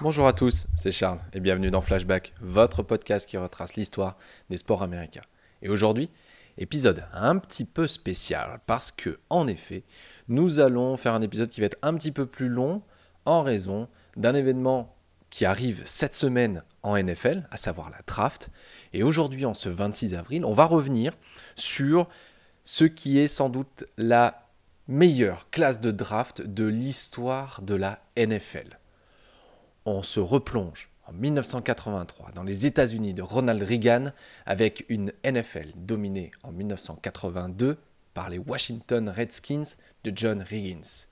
Bonjour à tous, c'est Charles et bienvenue dans Flashback, votre podcast qui retrace l'histoire des sports américains. Et aujourd'hui, épisode un petit peu spécial parce que, en effet, nous allons faire un épisode qui va être un petit peu plus long en raison d'un événement qui arrive cette semaine en NFL, à savoir la draft. Et aujourd'hui, en ce 26 avril, on va revenir sur ce qui est sans doute la meilleure classe de draft de l'histoire de la NFL. On se replonge en 1983 dans les États-Unis de Ronald Reagan avec une NFL dominée en 1982 par les Washington Redskins de John Higgins.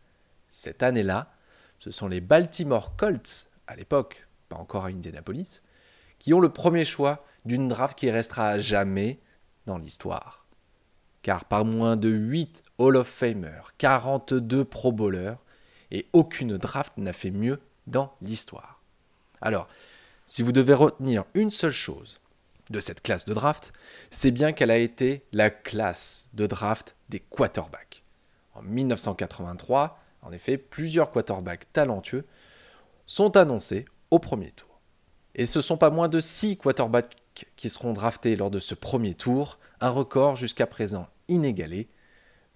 Cette année-là, ce sont les Baltimore Colts, à l'époque, pas encore à Indianapolis, qui ont le premier choix d'une draft qui restera à jamais dans l'histoire. Car par moins de 8 Hall of Famers, 42 Pro Bowlers, et aucune draft n'a fait mieux dans l'histoire. Alors, si vous devez retenir une seule chose de cette classe de draft, c'est bien qu'elle a été la classe de draft des quarterbacks. En 1983, en effet, plusieurs quarterbacks talentueux sont annoncés au premier tour. Et ce ne sont pas moins de 6 quarterbacks qui seront draftés lors de ce premier tour, un record jusqu'à présent inégalé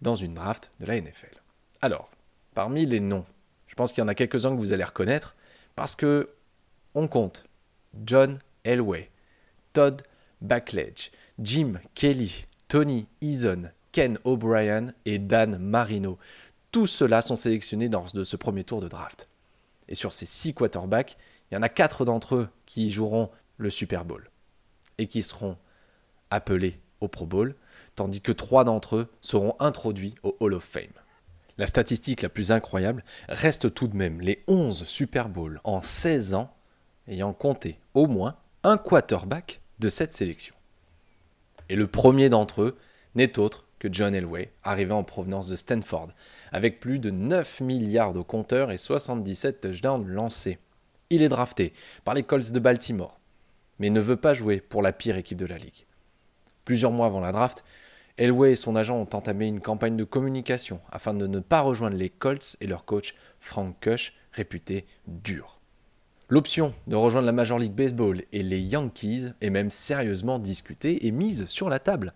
dans une draft de la NFL. Alors, parmi les noms, je pense qu'il y en a quelques-uns que vous allez reconnaître parce que on compte John Elway, Todd Blackledge, Jim Kelly, Tony Eason, Ken O'Brien et Dan Marino. Tous ceux-là sont sélectionnés dans ce premier tour de draft. Et sur ces 6 quarterbacks, il y en a 4 d'entre eux qui joueront le Super Bowl et qui seront appelés au Pro Bowl, tandis que 3 d'entre eux seront introduits au Hall of Fame. La statistique la plus incroyable reste tout de même les 11 Super Bowls en 16 ans ayant compté au moins un quarterback de cette sélection. Et le premier d'entre eux n'est autre que John Elway, arrivé en provenance de Stanford, avec plus de 9 milliards de compteurs et 77 touchdowns lancés. Il est drafté par les Colts de Baltimore, mais ne veut pas jouer pour la pire équipe de la ligue. Plusieurs mois avant la draft, Elway et son agent ont entamé une campagne de communication afin de ne pas rejoindre les Colts et leur coach Frank Kush, réputé dur. L'option de rejoindre la Major League Baseball et les Yankees est même sérieusement discutée et mise sur la table.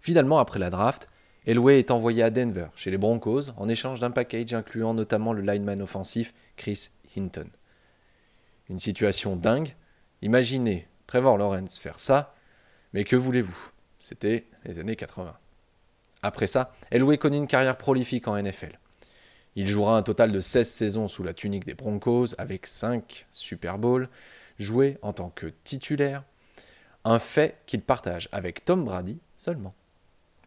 Finalement, après la draft, Elway est envoyé à Denver, chez les Broncos, en échange d'un package incluant notamment le lineman offensif Chris Hinton. Une situation dingue. Imaginez Trevor Lawrence faire ça, mais que voulez-vous ? C'était les années 80. Après ça, Elway connaît une carrière prolifique en NFL. Il jouera un total de 16 saisons sous la tunique des Broncos avec 5 Super Bowls joués en tant que titulaire, un fait qu'il partage avec Tom Brady seulement.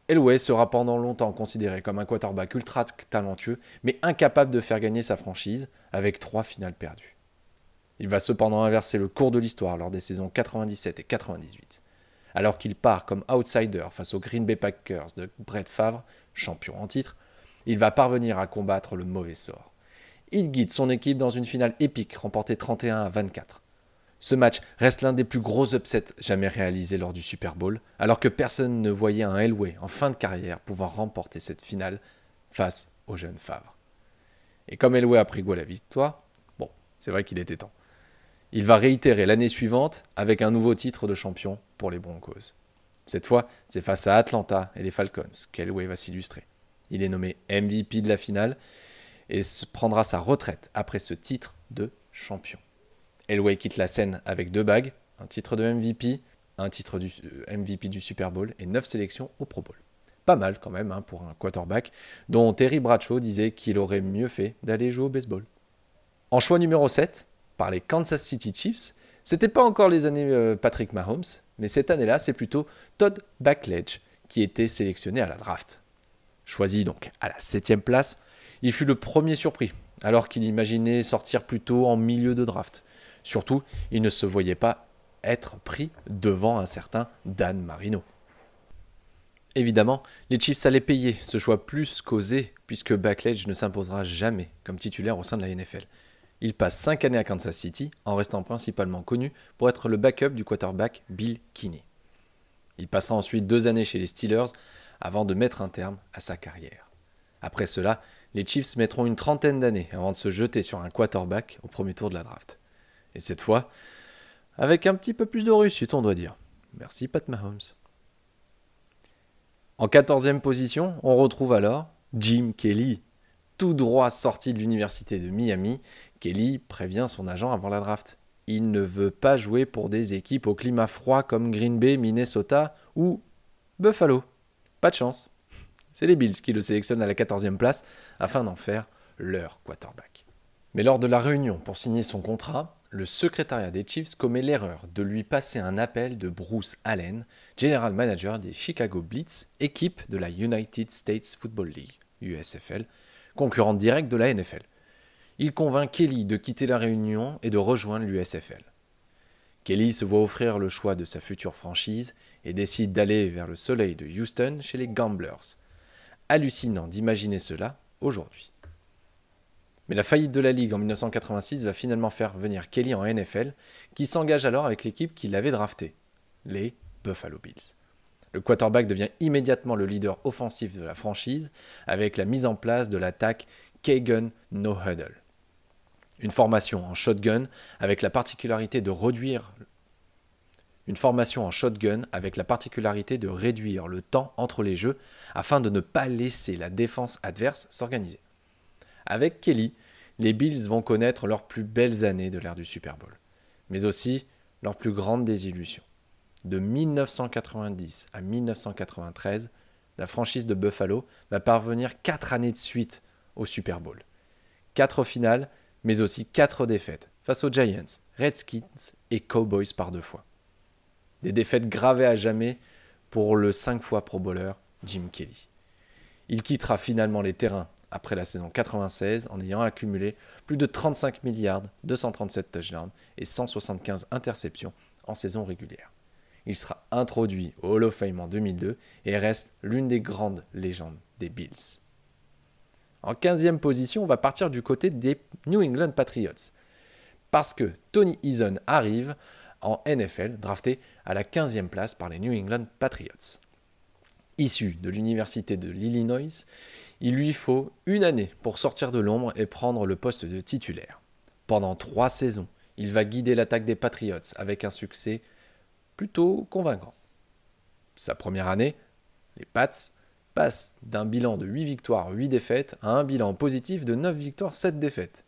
Elway sera pendant longtemps considéré comme un quarterback ultra talentueux, mais incapable de faire gagner sa franchise avec 3 finales perdues. Il va cependant inverser le cours de l'histoire lors des saisons 97 et 98. Alors qu'il part comme outsider face aux Green Bay Packers de Brett Favre, champion en titre, il va parvenir à combattre le mauvais sort. Il guide son équipe dans une finale épique remportée 31-24. Ce match reste l'un des plus gros upsets jamais réalisés lors du Super Bowl, alors que personne ne voyait un Elway en fin de carrière pouvoir remporter cette finale face au jeune Favre. Et comme Elway a pris goût à la victoire, bon, c'est vrai qu'il était temps. Il va réitérer l'année suivante avec un nouveau titre de champion pour les Broncos. Cette fois, c'est face à Atlanta et les Falcons qu'Elway va s'illustrer. Il est nommé MVP de la finale et prendra sa retraite après ce titre de champion. Elway quitte la scène avec 2 bagues, un titre de MVP, un titre du MVP du Super Bowl et 9 sélections au Pro Bowl. Pas mal quand même pour un quarterback dont Terry Bradshaw disait qu'il aurait mieux fait d'aller jouer au baseball. En choix numéro 7, par les Kansas City Chiefs, c'était pas encore les années Patrick Mahomes, mais cette année-là, c'est plutôt Todd Blackledge qui était sélectionné à la draft. Choisi donc à la 7e place, il fut le premier surpris, alors qu'il imaginait sortir plutôt en milieu de draft. Surtout, il ne se voyait pas être pris devant un certain Dan Marino. Évidemment, les Chiefs allaient payer ce choix plus qu'osé, puisque Blackledge ne s'imposera jamais comme titulaire au sein de la NFL. Il passe 5 années à Kansas City, en restant principalement connu pour être le backup du quarterback Bill Keeney. Il passera ensuite 2 années chez les Steelers, avant de mettre un terme à sa carrière. Après cela, les Chiefs mettront une trentaine d'années avant de se jeter sur un quarterback au premier tour de la draft. Et cette fois, avec un petit peu plus de réussite, on doit dire. Merci Pat Mahomes. En 14e position, on retrouve alors Jim Kelly. Tout droit sorti de l'université de Miami, Kelly prévient son agent avant la draft. Il ne veut pas jouer pour des équipes au climat froid comme Green Bay, Minnesota ou Buffalo. Pas de chance. C'est les Bills qui le sélectionnent à la 14e place afin d'en faire leur quarterback. Mais lors de la réunion pour signer son contrat, le secrétariat des Chiefs commet l'erreur de lui passer un appel de Bruce Allen, general manager des Chicago Blitz, équipe de la United States Football League, USFL, concurrente directe de la NFL. Il convainc Kelly de quitter la réunion et de rejoindre l'USFL. Kelly se voit offrir le choix de sa future franchise et décide d'aller vers le soleil de Houston chez les Gamblers. Hallucinant d'imaginer cela aujourd'hui. Mais la faillite de la Ligue en 1986 va finalement faire venir Kelly en NFL, qui s'engage alors avec l'équipe qui l'avait drafté, les Buffalo Bills. Le quarterback devient immédiatement le leader offensif de la franchise avec la mise en place de l'attaque K-Gun No Huddle. Une formation en shotgun avec la particularité de réduire le temps entre les jeux afin de ne pas laisser la défense adverse s'organiser. Avec Kelly, les Bills vont connaître leurs plus belles années de l'ère du Super Bowl, mais aussi leurs plus grandes désillusions. De 1990 à 1993, la franchise de Buffalo va parvenir 4 années de suite au Super Bowl. 4 finales, mais aussi 4 défaites face aux Giants, Redskins et Cowboys par 2 fois. Des défaites gravées à jamais pour le 5 fois Pro Bowler Jim Kelly. Il quittera finalement les terrains après la saison 96 en ayant accumulé plus de 35 milliards, 237 touchdowns et 175 interceptions en saison régulière. Il sera introduit au Hall of Fame en 2002 et reste l'une des grandes légendes des Bills. En 15e position, on va partir du côté des New England Patriots. Parce que Tony Eason arrive en NFL, drafté à la 15e place par les New England Patriots. Issu de l'université de l'Illinois, il lui faut une année pour sortir de l'ombre et prendre le poste de titulaire. Pendant 3 saisons, il va guider l'attaque des Patriots avec un succès plutôt convaincant. Sa première année, les Pats passent d'un bilan de 8 victoires, 8 défaites à un bilan positif de 9 victoires, 7 défaites.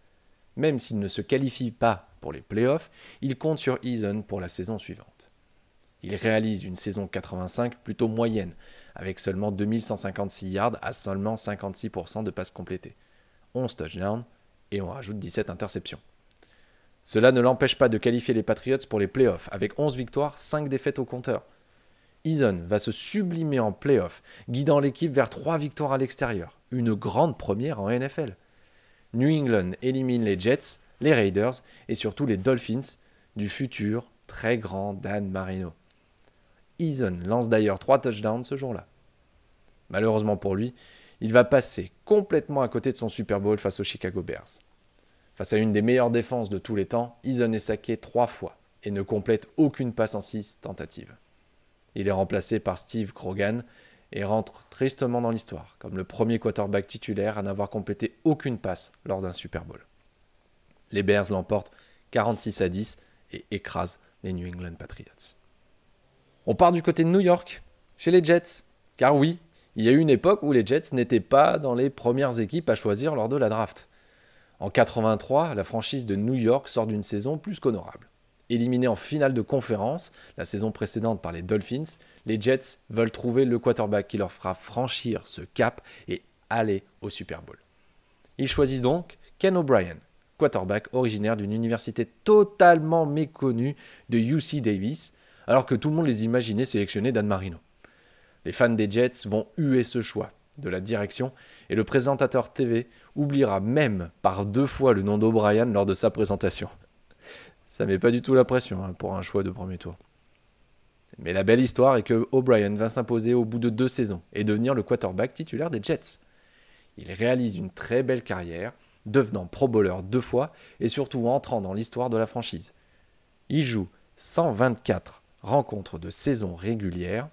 Même s'il ne se qualifie pas pour les playoffs, il compte sur Eason pour la saison suivante. Il réalise une saison 85 plutôt moyenne, avec seulement 2156 yards à seulement 56% de passes complétées, 11 touchdowns et on rajoute 17 interceptions. Cela ne l'empêche pas de qualifier les Patriots pour les playoffs, avec 11 victoires, 5 défaites au compteur. Eason va se sublimer en playoffs, guidant l'équipe vers 3 victoires à l'extérieur, une grande première en NFL. New England élimine les Jets, les Raiders et surtout les Dolphins du futur très grand Dan Marino. Eason lance d'ailleurs 3 touchdowns ce jour-là. Malheureusement pour lui, il va passer complètement à côté de son Super Bowl face aux Chicago Bears. Face à une des meilleures défenses de tous les temps, Eason est saqué 3 fois et ne complète aucune passe en 6 tentatives. Il est remplacé par Steve Grogan et rentre tristement dans l'histoire, comme le premier quarterback titulaire à n'avoir complété aucune passe lors d'un Super Bowl. Les Bears l'emportent 46-10 et écrasent les New England Patriots. On part du côté de New York, chez les Jets. Car oui, il y a eu une époque où les Jets n'étaient pas dans les premières équipes à choisir lors de la draft. En 83, la franchise de New York sort d'une saison plus qu'honorable. Éliminés en finale de conférence, la saison précédente par les Dolphins, les Jets veulent trouver le quarterback qui leur fera franchir ce cap et aller au Super Bowl. Ils choisissent donc Ken O'Brien, quarterback originaire d'une université totalement méconnue de UC Davis, alors que tout le monde les imaginait sélectionner Dan Marino. Les fans des Jets vont huer ce choix de la direction et le présentateur TV oubliera même par 2 fois le nom d'O'Brien lors de sa présentation. Ça met pas du tout la pression pour un choix de premier tour. Mais la belle histoire est que O'Brien va s'imposer au bout de 2 saisons et devenir le quarterback titulaire des Jets. Il réalise une très belle carrière, devenant Pro Bowler 2 fois et surtout entrant dans l'histoire de la franchise. Il joue 124 rencontres de saison régulière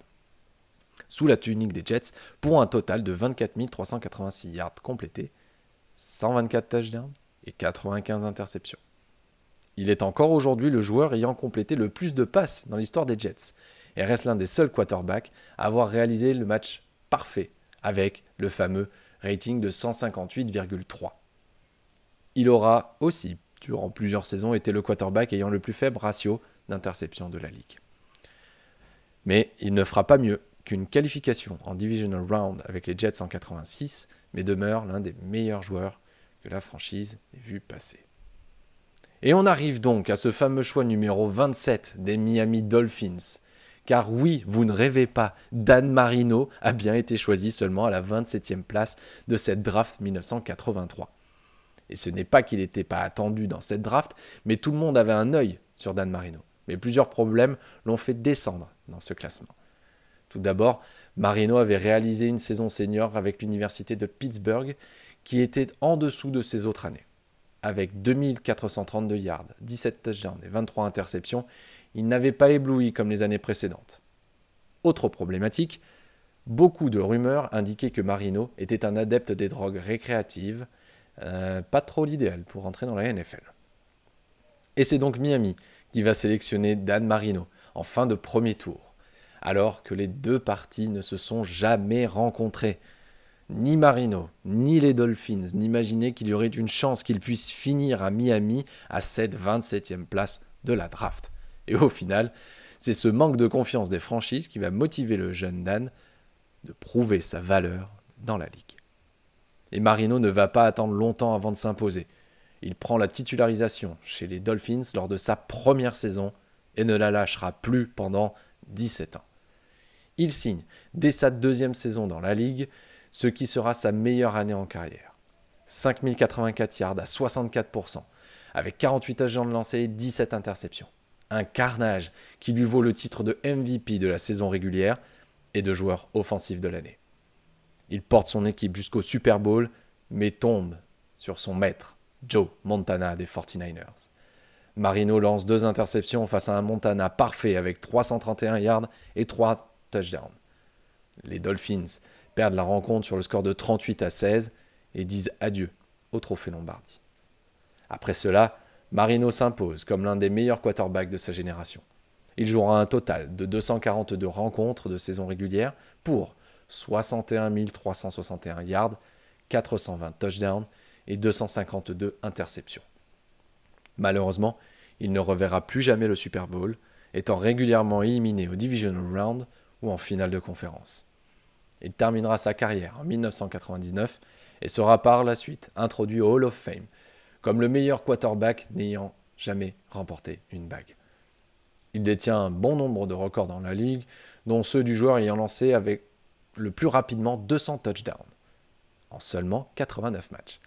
sous la tunique des Jets pour un total de 24 386 yards complétés, 124 touchdowns et 95 interceptions. Il est encore aujourd'hui le joueur ayant complété le plus de passes dans l'histoire des Jets et reste l'un des seuls quarterbacks à avoir réalisé le match parfait avec le fameux rating de 158,3. Il aura aussi, durant plusieurs saisons, été le quarterback ayant le plus faible ratio d'interception de la ligue. Mais il ne fera pas mieux qu'une qualification en Divisional Round avec les Jets en 86, mais demeure l'un des meilleurs joueurs que la franchise ait vu passer. Et on arrive donc à ce fameux choix numéro 27 des Miami Dolphins. Car oui, vous ne rêvez pas, Dan Marino a bien été choisi seulement à la 27e place de cette draft 1983. Et ce n'est pas qu'il n'était pas attendu dans cette draft, mais tout le monde avait un œil sur Dan Marino. Mais plusieurs problèmes l'ont fait descendre dans ce classement. Tout d'abord, Marino avait réalisé une saison senior avec l'université de Pittsburgh qui était en dessous de ses autres années. Avec 2432 yards, 17 touchdowns et 23 interceptions, il n'avait pas ébloui comme les années précédentes. Autre problématique, beaucoup de rumeurs indiquaient que Marino était un adepte des drogues récréatives, pas trop l'idéal pour entrer dans la NFL. Et c'est donc Miami qui va sélectionner Dan Marino en fin de premier tour, alors que les deux parties ne se sont jamais rencontrées. Ni Marino, ni les Dolphins n'imaginaient qu'il y aurait une chance qu'il puisse finir à Miami à cette 27e place de la draft. Et au final, c'est ce manque de confiance des franchises qui va motiver le jeune Dan de prouver sa valeur dans la ligue. Et Marino ne va pas attendre longtemps avant de s'imposer. Il prend la titularisation chez les Dolphins lors de sa première saison et ne la lâchera plus pendant 17 ans. Il signe dès sa deuxième saison dans la ligue, ce qui sera sa meilleure année en carrière. 5084 yards à 64%, avec 48 touchdowns lancés et 17 interceptions. Un carnage qui lui vaut le titre de MVP de la saison régulière et de joueur offensif de l'année. Il porte son équipe jusqu'au Super Bowl, mais tombe sur son maître, Joe Montana des 49ers. Marino lance 2 interceptions face à un Montana parfait avec 331 yards et 3 touchdowns. Les Dolphins perdent la rencontre sur le score de 38-16 et disent adieu au trophée Lombardi. Après cela, Marino s'impose comme l'un des meilleurs quarterbacks de sa génération. Il jouera un total de 242 rencontres de saison régulière pour 61 361 yards, 420 touchdowns et 252 interceptions. Malheureusement, il ne reverra plus jamais le Super Bowl, étant régulièrement éliminé au Divisional Round ou en finale de conférence. Il terminera sa carrière en 1999 et sera par la suite introduit au Hall of Fame comme le meilleur quarterback n'ayant jamais remporté une bague. Il détient un bon nombre de records dans la ligue, dont ceux du joueur ayant lancé avec le plus rapidement 200 touchdowns en seulement 89 matchs,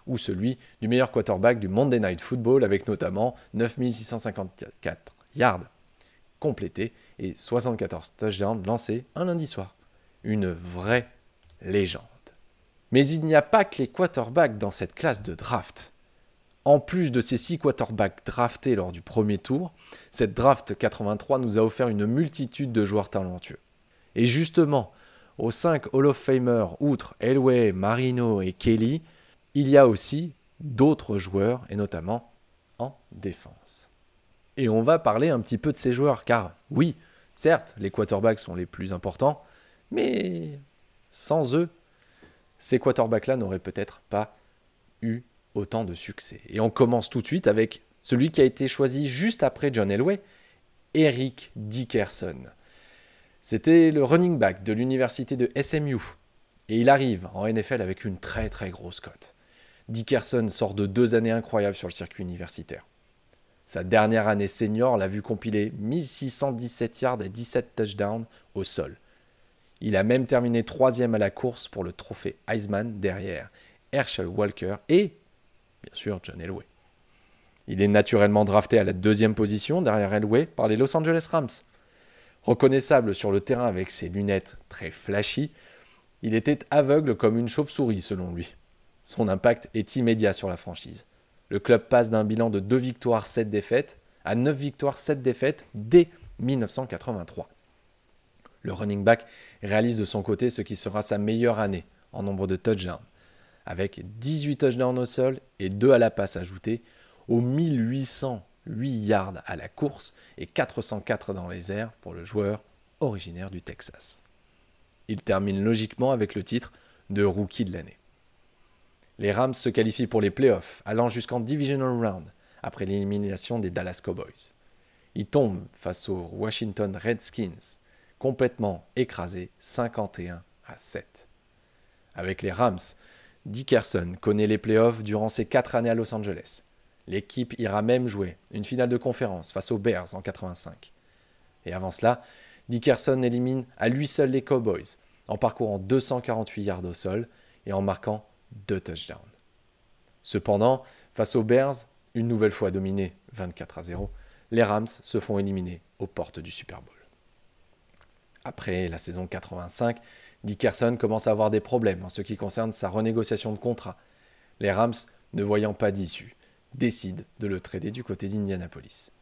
ou celui du meilleur quarterback du Monday Night Football avec notamment 9654 yards complétés et 74 touchdowns lancés un lundi soir. Une vraie légende. Mais il n'y a pas que les quarterbacks dans cette classe de draft. En plus de ces 6 quarterbacks draftés lors du premier tour, cette draft 83 nous a offert une multitude de joueurs talentueux. Et justement, aux 5 Hall of Famers, outre Elway, Marino et Kelly, il y a aussi d'autres joueurs, et notamment en défense. Et on va parler un petit peu de ces joueurs, car oui, certes, les quarterbacks sont les plus importants, mais sans eux, ces quarterbacks-là n'auraient peut-être pas eu autant de succès. Et on commence tout de suite avec celui qui a été choisi juste après John Elway, Eric Dickerson. C'était le running back de l'université de SMU. Et il arrive en NFL avec une très très grosse cote. Dickerson sort de 2 années incroyables sur le circuit universitaire. Sa dernière année senior l'a vu compiler 1617 yards et 17 touchdowns au sol. Il a même terminé 3e à la course pour le trophée Heisman derrière Herschel Walker et, bien sûr, John Elway. Il est naturellement drafté à la 2e position derrière Elway par les Los Angeles Rams. Reconnaissable sur le terrain avec ses lunettes très flashy, il était aveugle comme une chauve-souris selon lui. Son impact est immédiat sur la franchise. Le club passe d'un bilan de 2 victoires, 7 défaites à 9 victoires, 7 défaites dès 1983. Le running back réalise de son côté ce qui sera sa meilleure année en nombre de touchdowns, avec 18 touchdowns au sol et 2 à la passe ajoutés aux 1800 8 yards à la course et 404 dans les airs pour le joueur originaire du Texas. Il termine logiquement avec le titre de Rookie de l'année. Les Rams se qualifient pour les playoffs, allant jusqu'en Divisional Round après l'élimination des Dallas Cowboys. Ils tombent face aux Washington Redskins, complètement écrasés 51-7. Avec les Rams, Dickerson connaît les playoffs durant ses 4 années à Los Angeles. L'équipe ira même jouer une finale de conférence face aux Bears en 85. Et avant cela, Dickerson élimine à lui seul les Cowboys en parcourant 248 yards au sol et en marquant 2 touchdowns. Cependant, face aux Bears, une nouvelle fois dominés 24-0, les Rams se font éliminer aux portes du Super Bowl. Après la saison 85, Dickerson commence à avoir des problèmes en ce qui concerne sa renégociation de contrat. Les Rams, ne voyant pas d'issue, décident de le trader du côté d'Indianapolis.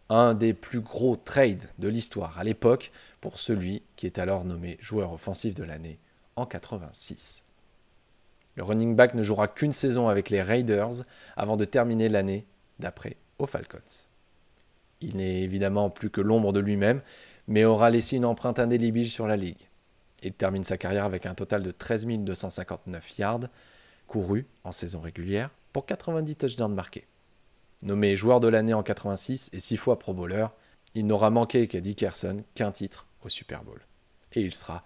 Un des plus gros trades de l'histoire à l'époque pour celui qui est alors nommé joueur offensif de l'année en 86. Le running back ne jouera qu'une saison avec les Raiders avant de terminer l'année d'après aux Falcons. Il n'est évidemment plus que l'ombre de lui-même, mais aura laissé une empreinte indélébile sur la ligue. Il termine sa carrière avec un total de 13 259 yards courus en saison régulière pour 90 touchdowns marqués. Nommé joueur de l'année en 86 et 6 fois Pro Bowler, il n'aura manqué qu'à Dickerson qu'un titre au Super Bowl. Et il sera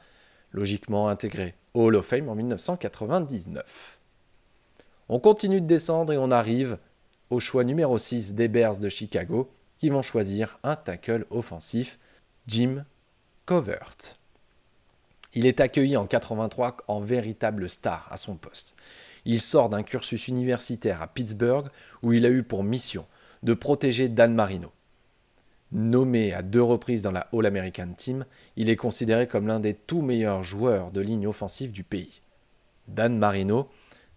logiquement intégré au Hall of Fame en 1999. On continue de descendre et on arrive au choix numéro 6 des Bears de Chicago qui vont choisir un tackle offensif, Jim Covert. Il est accueilli en 83 en véritable star à son poste. Il sort d'un cursus universitaire à Pittsburgh où il a eu pour mission de protéger Dan Marino. Nommé à 2 reprises dans la All-American Team, il est considéré comme l'un des tout meilleurs joueurs de ligne offensive du pays. Dan Marino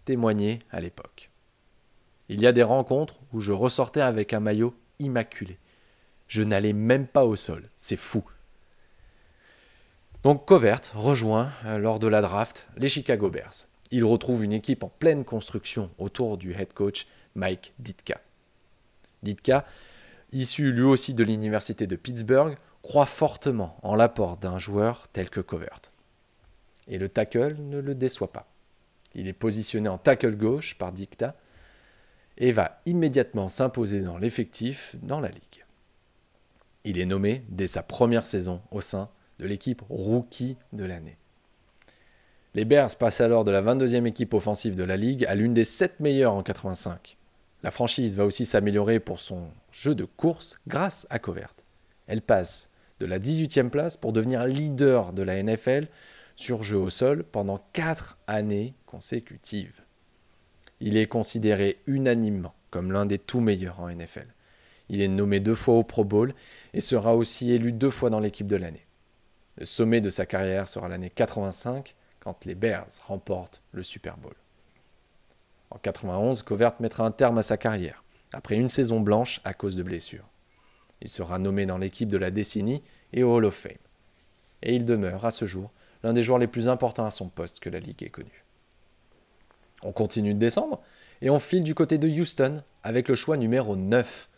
témoignait à l'époque. Il y a des rencontres où je ressortais avec un maillot immaculé. Je n'allais même pas au sol, c'est fou. Donc Covert rejoint lors de la draft les Chicago Bears. Il retrouve une équipe en pleine construction autour du head coach Mike Ditka. Ditka, issu lui aussi de l'université de Pittsburgh, croit fortement en l'apport d'un joueur tel que Covert. Et le tackle ne le déçoit pas. Il est positionné en tackle gauche par Ditka et va immédiatement s'imposer dans l'effectif dans la ligue. Il est nommé dès sa première saison au sein de l'équipe Rookie de l'année. Les Bears passent alors de la 22e équipe offensive de la ligue à l'une des 7 meilleures en 85. La franchise va aussi s'améliorer pour son jeu de course grâce à Covert. Elle passe de la 18e place pour devenir leader de la NFL sur jeu au sol pendant 4 années consécutives. Il est considéré unanimement comme l'un des tout meilleurs en NFL. Il est nommé 2 fois au Pro Bowl et sera aussi élu 2 fois dans l'équipe de l'année. Le sommet de sa carrière sera l'année 85 quand les Bears remportent le Super Bowl. En 91, Covert mettra un terme à sa carrière, après une saison blanche à cause de blessures. Il sera nommé dans l'équipe de la décennie et au Hall of Fame. Et il demeure, à ce jour, l'un des joueurs les plus importants à son poste que la Ligue ait connu. On continue de descendre et on file du côté de Houston avec le choix numéro 9,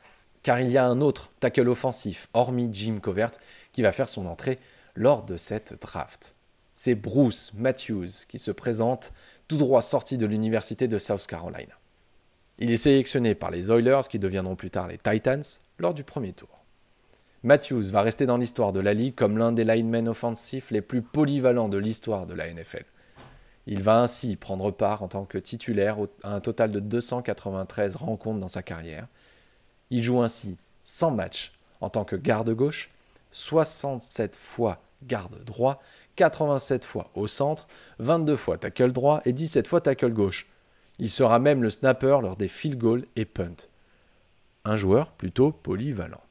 car il y a un autre tackle offensif, hormis Jim Covert, qui va faire son entrée lors de cette draft. C'est Bruce Matthews qui se présente tout droit sorti de l'université de South Carolina. Il est sélectionné par les Oilers qui deviendront plus tard les Titans lors du premier tour. Matthews va rester dans l'histoire de la Ligue comme l'un des linemen offensifs les plus polyvalents de l'histoire de la NFL. Il va ainsi prendre part en tant que titulaire à un total de 293 rencontres dans sa carrière. Il joue ainsi 100 matchs en tant que garde gauche, 67 fois garde droit, 87 fois au centre, 22 fois tackle droit et 17 fois tackle gauche. Il sera même le snapper lors des field goals et punts. Un joueur plutôt polyvalent.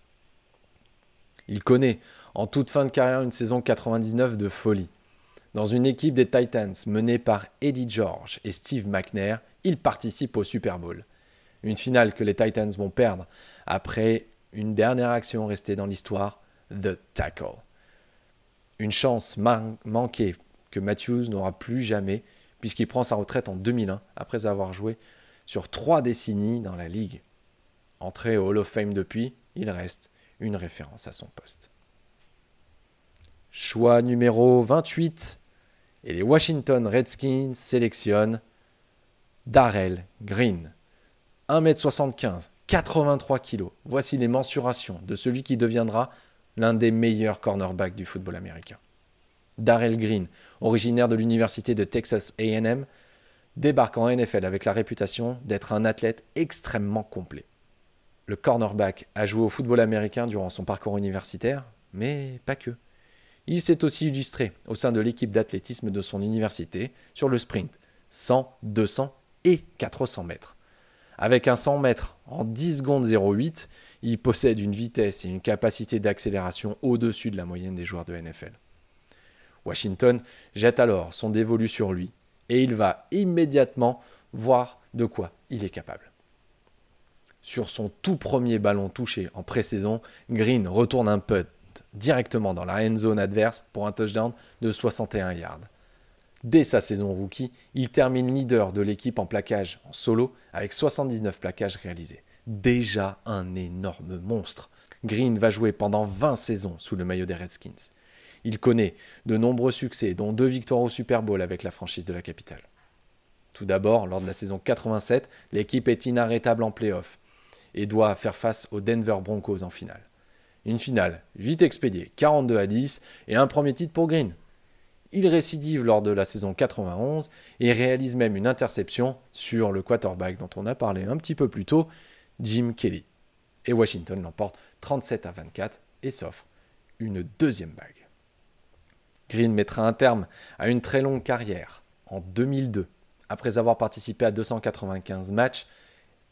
Il connaît en toute fin de carrière une saison 99 de folie. Dans une équipe des Titans menée par Eddie George et Steve McNair, il participe au Super Bowl. Une finale que les Titans vont perdre après une dernière action restée dans l'histoire, The Tackle. Une chance manquée que Matthews n'aura plus jamais puisqu'il prend sa retraite en 2001 après avoir joué sur 3 décennies dans la Ligue. Entré au Hall of Fame depuis, il reste une référence à son poste. Choix numéro 28, et les Washington Redskins sélectionnent Darrell Green. 1m75, 83 kg. Voici les mensurations de celui qui deviendra l'un des meilleurs cornerbacks du football américain. Darrell Green, originaire de l'université de Texas A&M, débarque en NFL avec la réputation d'être un athlète extrêmement complet. Le cornerback a joué au football américain durant son parcours universitaire, mais pas que. Il s'est aussi illustré au sein de l'équipe d'athlétisme de son université sur le sprint 100, 200 et 400 mètres. Avec un 100 mètres en 10 secondes 08, il possède une vitesse et une capacité d'accélération au-dessus de la moyenne des joueurs de NFL. Washington jette alors son dévolu sur lui et il va immédiatement voir de quoi il est capable. Sur son tout premier ballon touché en pré-saison, Green retourne un punt directement dans la end zone adverse pour un touchdown de 61 yards. Dès sa saison rookie, il termine leader de l'équipe en plaquage en solo avec 79 plaquages réalisés. Déjà un énorme monstre. Green va jouer pendant 20 saisons sous le maillot des Redskins. Il connaît de nombreux succès, dont 2 victoires au Super Bowl avec la franchise de la capitale. Tout d'abord, lors de la saison 87, l'équipe est inarrêtable en play-off et doit faire face aux Denver Broncos en finale. Une finale vite expédiée, 42-10 et un premier titre pour Green. Il récidive lors de la saison 91 et réalise même une interception sur le quarterback dont on a parlé un petit peu plus tôt, Jim Kelly. Et Washington l'emporte 37-24 et s'offre une deuxième bague. Green mettra un terme à une très longue carrière en 2002, après avoir participé à 295 matchs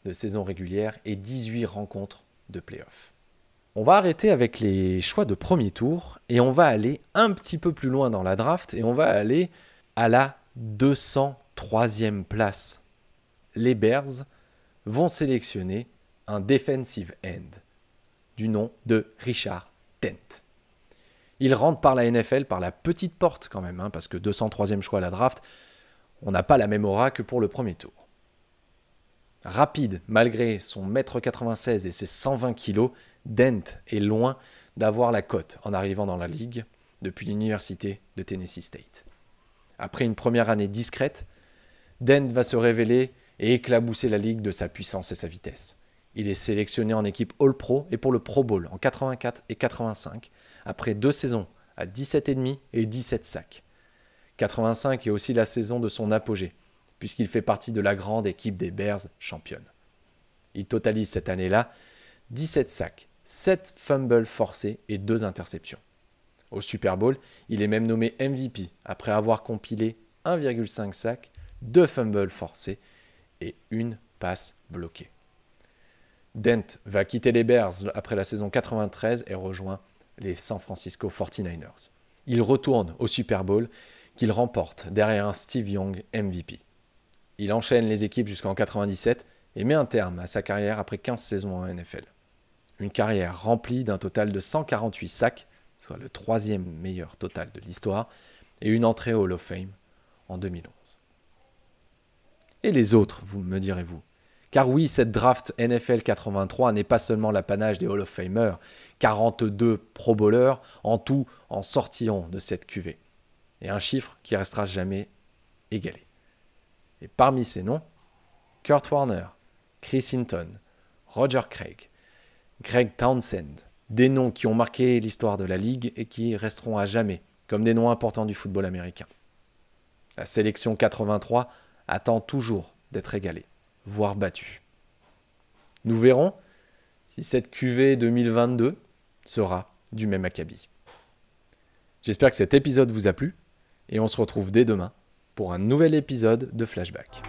de saison régulière et 18 rencontres de play-off. On va arrêter avec les choix de premier tour et on va aller un petit peu plus loin dans la draft et on va aller à la 203e place. Les Bears vont sélectionner un defensive end du nom de Richard Dent. Il rentre par la NFL par la petite porte quand même, parce que 203e choix à la draft, on n'a pas la même aura que pour le premier tour. Rapide, malgré son 1m96 et ses 120 kg, Dent est loin d'avoir la cote en arrivant dans la ligue depuis l'université de Tennessee State. Après une première année discrète, Dent va se révéler et éclabousser la ligue de sa puissance et sa vitesse. Il est sélectionné en équipe All-Pro et pour le Pro Bowl en 84 et 85, après 2 saisons à 17,5 et 17 sacs. 85 est aussi la saison de son apogée, puisqu'il fait partie de la grande équipe des Bears championne. Il totalise cette année-là 17 sacs, 7 fumbles forcés et 2 interceptions. Au Super Bowl, il est même nommé MVP après avoir compilé 1,5 sacs, 2 fumbles forcés et 1 passe bloquée. Dent va quitter les Bears après la saison 93 et rejoint les San Francisco 49ers. Il retourne au Super Bowl qu'il remporte derrière un Steve Young MVP. Il enchaîne les équipes jusqu'en 97 et met un terme à sa carrière après 15 saisons en NFL. Une carrière remplie d'un total de 148 sacs, soit le 3e meilleur total de l'histoire, et une entrée au Hall of Fame en 2011. Et les autres, vous me direz-vous? Car oui, cette draft NFL 83 n'est pas seulement l'apanage des Hall of Famers, 42 Pro Bowlers en tout en sortiront de cette cuvée. Et un chiffre qui restera jamais égalé. Et parmi ces noms, Kurt Warner, Chris Hinton, Roger Craig, Greg Townsend, des noms qui ont marqué l'histoire de la Ligue et qui resteront à jamais comme des noms importants du football américain. La sélection 83 attend toujours d'être égalée, voire battue. Nous verrons si cette cuvée 2022 sera du même acabit. J'espère que cet épisode vous a plu et on se retrouve dès demain pour un nouvel épisode de Flashback.